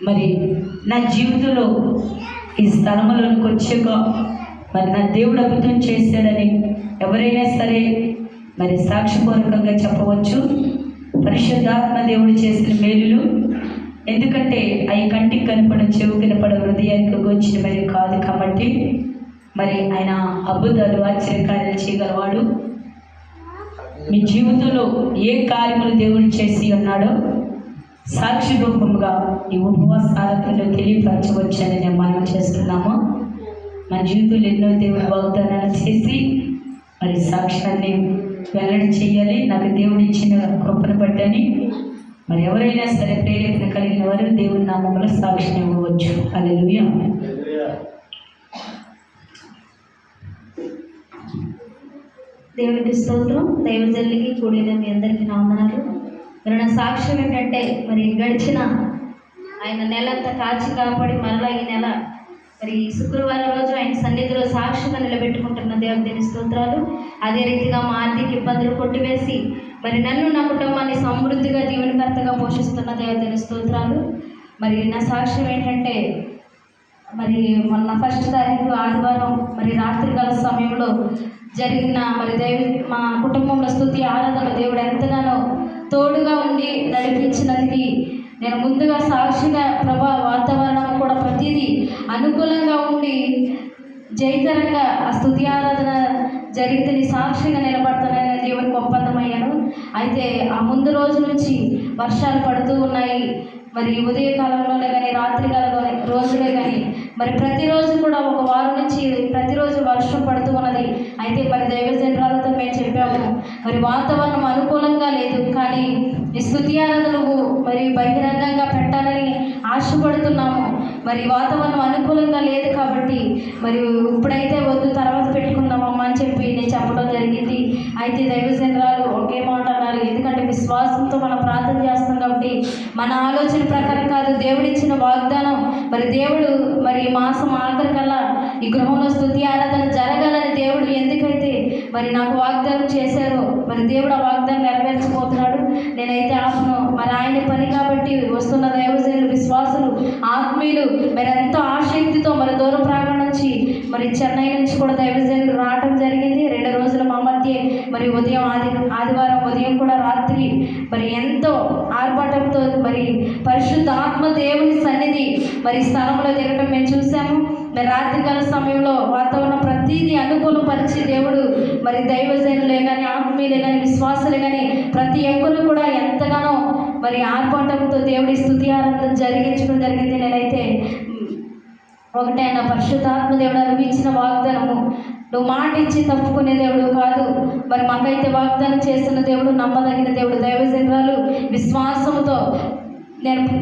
మరి నా జీవితంలో ఈ స్థలములోనికి వచ్చాక మరి నా దేవుడు అద్భుతం చేశాడని ఎవరైనా సరే మరి సాక్షిపూర్వకంగా చెప్పవచ్చు. పరిశుద్ధాత్మ దేవుడు చేసిన మేలులు, ఎందుకంటే అవి కంటికి కనపడ, చెవు కనపడ, హృదయానికి గోచరమైనవి కాదు కాబట్టి మరి ఆయన అద్భుతాలు ఆశ్చర్యకార్యాలు చేయగలవాడు. మీ జీవితంలో ఏ కార్యములు దేవుడు చేసి ఉన్నాడో సాక్షి రూపంగా ఈ ఉపవాసాలతో తెలియపరచవచ్చని నేను మనం చేస్తున్నాము. మన జీవితంలో ఎన్నో దేవుడు వాగ్దానాలు చేసి మరి సాక్ష్యాన్ని వెల్లడి చేయాలి. నాకు దేవుడు ఇచ్చిన కృపను బట్టని మరి ఎవరైనా సరే ప్రేరేపణ కలిగిన వారు దేవుని నామములో సాక్ష్యం ఇవ్వవచ్చు. హల్లెలూయా. దేవునికి స్తోత్రం. దైవజనులకి కూడిన మీ అందరికీ వందనాలు. మరి నా సాక్ష్యం ఏంటంటే, మరి గడిచిన ఆయన నెలంతా కాచి కాపాడి మరలా ఈ నెల మరి శుక్రవారం రోజు ఆయన సన్నిధిలో సాక్షిగా నిలబెట్టుకుంటున్న దేవుని స్తోత్రాలు. అదే రీతిగా మా ఆర్థిక ఇబ్బందులు కొట్టివేసి మరి నన్ను, నా కుటుంబాన్ని సమృద్ధిగా దీవెనకర్తగా పోషిస్తున్న దేవుని స్తోత్రాలు. మరి నా సాక్ష్యం ఏంటంటే, మరి మొన్న 1వ తారీఖు ఆదివారం మరి రాత్రికాల సమయంలో జరిగిన మరి మా కుటుంబంలో స్తుతి ఆరాధన దేవుడు ఎంతగానో తోడుగా ఉండి నడిపించినందుకు నేను ముందుగా సాక్షిగా వాతావరణం కూడా ప్రతిదీ అనుకూలంగా ఉండి జయకరంగా ఆ స్తుతి ఆరాధన జరిగితే సాక్షిగా నిలబడతానని దేవునికి ఒప్పందమయ్యాను. అయితే ఆ ముందు రోజు నుంచి వర్షాలు పడుతూ ఉన్నాయి. మరి ఉదయకాలంలోనే కానీ రాత్రికాలంలోనే రోజులే కానీ మరి ప్రతిరోజు కూడా ఒక వారం నుంచి ప్రతిరోజు వర్షం పడుతూ ఉన్నది. అయితే మరి దైవజనురాలతో మేము చెప్పాము, మరి వాతావరణం అనుకూలంగా లేదు, కానీ ఈ స్తుతి ఆరాధనలు మరి బహిరంగంగా పెట్టాలని ఆశపడుతున్నాము. మరి వాతావరణం అనుకూలంగా లేదు కాబట్టి మరి ఇప్పుడైతే వద్దు, తర్వాత పెట్టుకుందామమ్మా అని చెప్పి నేను చెప్పడం జరిగింది. అయితే దైవజనురాలు ఒకే మాట అన్నారు, ఎందుకంటే విశ్వాసంతో మనం ప్రార్థన చేస్తాం కాబట్టి మన ఆలోచన ప్రకారం కాదు, దేవుడిచ్చిన వాగ్దానం. మరి దేవుడు మరి మాసం ఆఖరికల్లా ఈ గృహంలో స్తుతి ఆరాధన జరగాలని దేవుడు ఎందుకైతే మరి నాకు వాగ్దానం చేశారో మరి దేవుడు ఆ వాగ్దానం నెరవేర్చబోతున్నాడు. నేనైతే ఆపను. మరి ఆయన పని కాబట్టి వస్తున్న దైవజనులు, విశ్వాసులు, ఆత్మీయులు మరి ఎంతో ఆసక్తితో మరి దూర ప్రాంతం నుంచి మరి చెన్నై నుంచి కూడా దైవజనులు రావడం జరిగింది. 2 రోజుల మా మధ్య మరి ఉదయం ఆదివారం ఉదయం కూడా రాత్రి మరి ఎంతో ఆర్భాటంతో మరి పరిశుద్ధ ఆత్మ దేవుని సన్నిధి మరి స్థలంలో దిగటం మేము చూసాము. మరి రాత్రికాల సమయంలో వాతావరణం ప్రతిదీ అనుకూలపరిచి దేవుడు మరి దైవజనులే కానీ, ఆత్మీయులే కానీ, విశ్వాసులే కానీ ప్రతి ఒక్కరు కూడా ఎంతగానో మరి ఆర్భాటంతో దేవుడి స్తుతి ఆరాధన జరిగించడం జరిగింది. నేనైతే ఒకటే అన్న, పరిశుద్ధాత్మ దేవుడు అనుభవించిన వాగ్దానము నువ్వు మాట ఇచ్చి తప్పుకునే దేవుడు కాదు. మరి మాకైతే వాగ్దానం చేస్తున్న దేవుడు నమ్మదగిన దేవుడు. దైవజనురాలు విశ్వాసంతో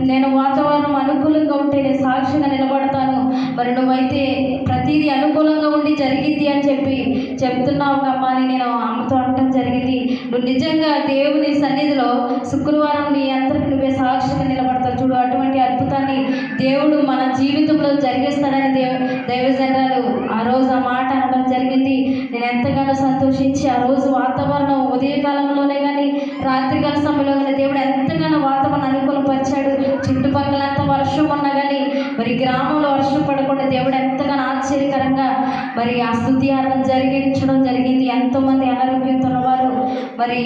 నేను వాతావరణం అనుకూలంగా ఉంటే నేను సాక్షిగా నిలబడతాను, మరి నువ్వైతే ప్రతిదీ అనుకూలంగా ఉండి జరిగింది అని చెప్తున్నావు అమ్మా అని నేను అమ్మతో అనటం జరిగింది. నువ్వు నిజంగా దేవుని సన్నిధిలో శుక్రవారం నీ అందరికి నువ్వే సాక్షిగా నిలబడతావు చూడు, అటువంటి అద్భుతాన్ని దేవుడు మన జీవితంలో జరిగిస్తాడని దైవజనురాలు ఆ రోజు ఆ మాట అనడం జరిగింది. నేను ఎంతగానో సంతోషించి ఆ రోజు వాతావరణం ఉదయకాలంలోనే కానీ రాత్రికాల సమయంలో కానీ దేవుడు ఎంతగానో వాతావరణం అనుకూలపరిచాడు. చుట్టుపక్కలంతా వర్షం ఉన్నా కానీ మరి గ్రామంలో వర్షం పడకుండా దేవుడు ఎంతగానో ఆశ్చర్యకరంగా మరి ఆ స్తుతి ఆరాధన జరిగించడం జరిగింది. ఎంతోమంది అనారోగ్యంతో ఉన్నవారు మరి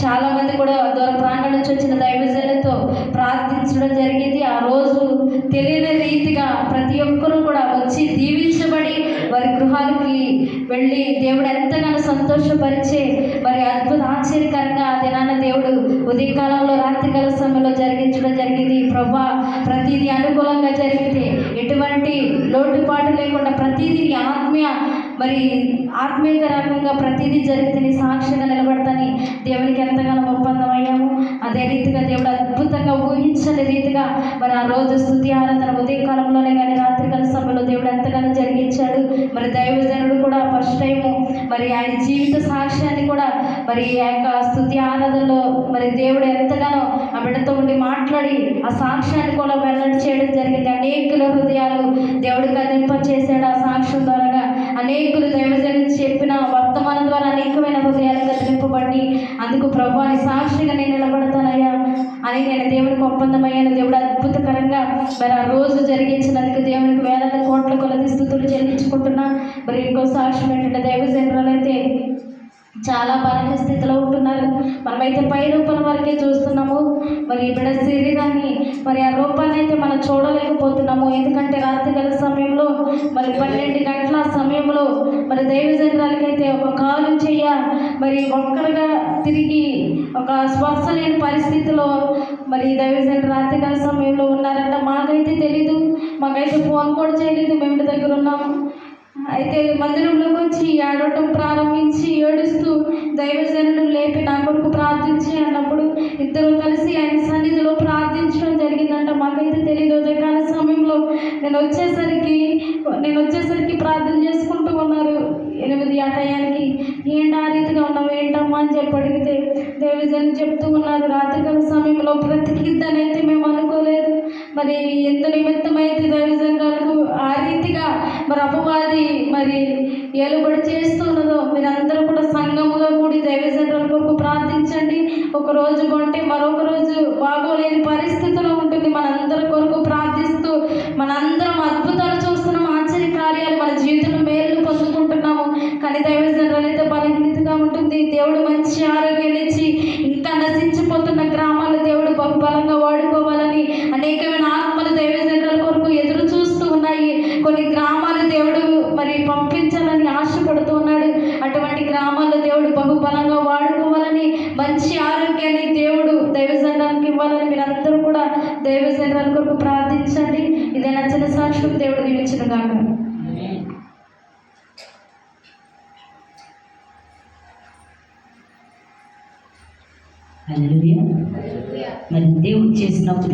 చాలామంది కూడా దూర ప్రాంతం నుంచి వచ్చిన దైవజనులతో ప్రార్థించడం జరిగింది. ఆ రోజు తెలియని రీతిగా ప్రతి ఒక్కరూ కూడా వచ్చి దీవించబడి వారి గృహాలకి వెళ్ళి దేవుడు ఎంతగానో సంతోషపరిచే మరి అద్భుత ఆశ్చర్యకరంగా ఆ దినాన దేవుడు ఉదయకాలంలో రాత్రికాల సమయంలో జరిగించడం జరిగింది. ప్రభా ప్రతిదీ అనుకూలంగా జరిగితే ఎటువంటి లోటుపాటు లేకుండా ప్రతిదీ ఆత్మీయకరంగా ప్రతిదీ జరిగితే నీ సాక్షిగా నిలబడతాని దేవునికి ఎంతగానో ఒప్పందం అయ్యాము. అదే రీతిగా దేవుడు అద్భుతంగా ఊహించని రీతిగా మరి ఆ రోజు స్తుతి ఆరాధన ఉదయకాలంలోనే కానీ రాత్రికాల సమయంలో దేవుడు ఎంతగానో జరిగించాడు. మరి దైవజనుడు కూడా ఫస్ట్ టైము మరి ఆయన జీవిత సాక్ష్యాన్ని కూడా మరి ఆ యొక్క స్తుతి ఆరాధనలో మరి దేవుడు ఎంతగానో ఆ బిడ్డతో ఉండి మాట్లాడి ఆ సాక్ష్యాన్ని కూడా వెల్లడి చేయడం జరిగింది. అనేకుల హృదయాలు దేవుడు కదిలింపచేశాడు. ఆ సాక్ష్యం ద్వారా అనేకులు దైవజనులు చెప్పిన వర్తమానం ద్వారా అనేకమైన హృదయాలు కదిలింపబడి అందుకు ప్రభువాని సాక్షిగా నేను నిలబడతానయ్యా అని నేను దేవునికి ఒప్పందమయ్యాను. దేవుడు అద్భుతకరంగా ప్రకారంగా మరి ఆ రోజు జరిగించినందుకు దేవునికి వేలాది కోట్ల కొలది స్తుతులు చెల్లించుకుంటున్నా. మరి ఇంకో సాక్ష్యం ఏంటంటే దైవజనులు అయితే చాలా బలహీన స్థితిలో ఉంటున్నారు. మనమైతే పై రూపం వరకే చూస్తున్నాము. మరి బిడ్డ శరీరాన్ని మరి ఆ రూపాన్ని అయితే మనం చూడలేకపోతున్నాము. ఎందుకంటే రాత్రికాల సమయంలో మరి 12 గంటల సమయంలో మరి దైవజనురాలకైతే ఒక కాలు చెయ్య మరి ఒక్కరుగా తిరిగి ఒక స్పర్శ లేని పరిస్థితిలో మరి దైవజనులు రాత్రికాల సమయంలో ఉన్నారంట. మాకైతే తెలీదు, మాకైతే ఫోన్ కూడా చేయలేదు, మేము ఇంటి దగ్గర ఉన్నాము. అయితే మందిరంలోకి వచ్చి ఏడవటం ప్రారంభించి ఏడుస్తూ దైవజనుడు లేపి నా కొరకు ప్రార్థించి అన్నప్పుడు ఇద్దరు కలిసి ఆయన సన్నిధిలో ప్రార్థించడం జరిగిందంట. మాకైతే తెలియదు. ఉదయకాల సమయంలో నేను వచ్చేసరికి ప్రార్థన చేసుకుంటూ ఉన్నారు. 8 ఆ టయానికి ఏంటి ఆ రీతిగా ఉన్నావు ఏంటమ్మా అని చెప్పి అడిగితే దైవజనులు చెప్తూ ఉన్నారు, రాత్రికాల సమయంలో బ్రతికిద్దనైతే మేము అనుకోలేదు. మరి ఎందు నిమిత్తమైతే దైవజనులకు ఆ రీతిగా మరి అపవాది మరి ఏలుబడి చేస్తున్నదో మీరందరూ కూడా సంఘముగా కూడి దైవజనుల కొరకు ప్రార్థించండి. ఒక రోజు కొంటే మరొక రోజు బాగోలేని పరిస్థితిలో ఉంటుంది. మనందరి కొరకు ప్రార్థిస్తూ మనందరం అద్భుతాలు చూస్తున్నాం, ఆశ్చర్య కార్యాలు మన జీవితంలో మేలు పొందుకుంటున్నాము. కానీ దైవజనులు అయితే బలహీనతగా ఉంటుంది. దేవుడు మంచి ఆరోగ్యాన్ని ఇచ్చి ఇంకా నశించిపోతున్న గ్రామాలు దేవుడు బహుబలంగా వాడుకోవాలని అనేకమైన ఆత్మలు దైవజనుల కొరకు ఎదురు చూస్తూ ఉన్నాయి. కొన్ని గ్రామాలు దేవుడు మరి పంపించాలని ఆశపడుతూ ఉన్నాడు. అటువంటి గ్రామాల్లో దేవుడు బహుబలంగా వాడుకోవాలని మంచి ఆరోగ్యాన్ని దేవుడు దైవజనులకు ఇవ్వాలని మీరందరూ కూడా దైవజనుల కొరకు ప్రార్థించండి. ఇదే నచ్చిన సాక్ష్యం దేవుడు దీవించును గాక. హల్లెలూయా. మరి దేవుడు చేసినప్పుడు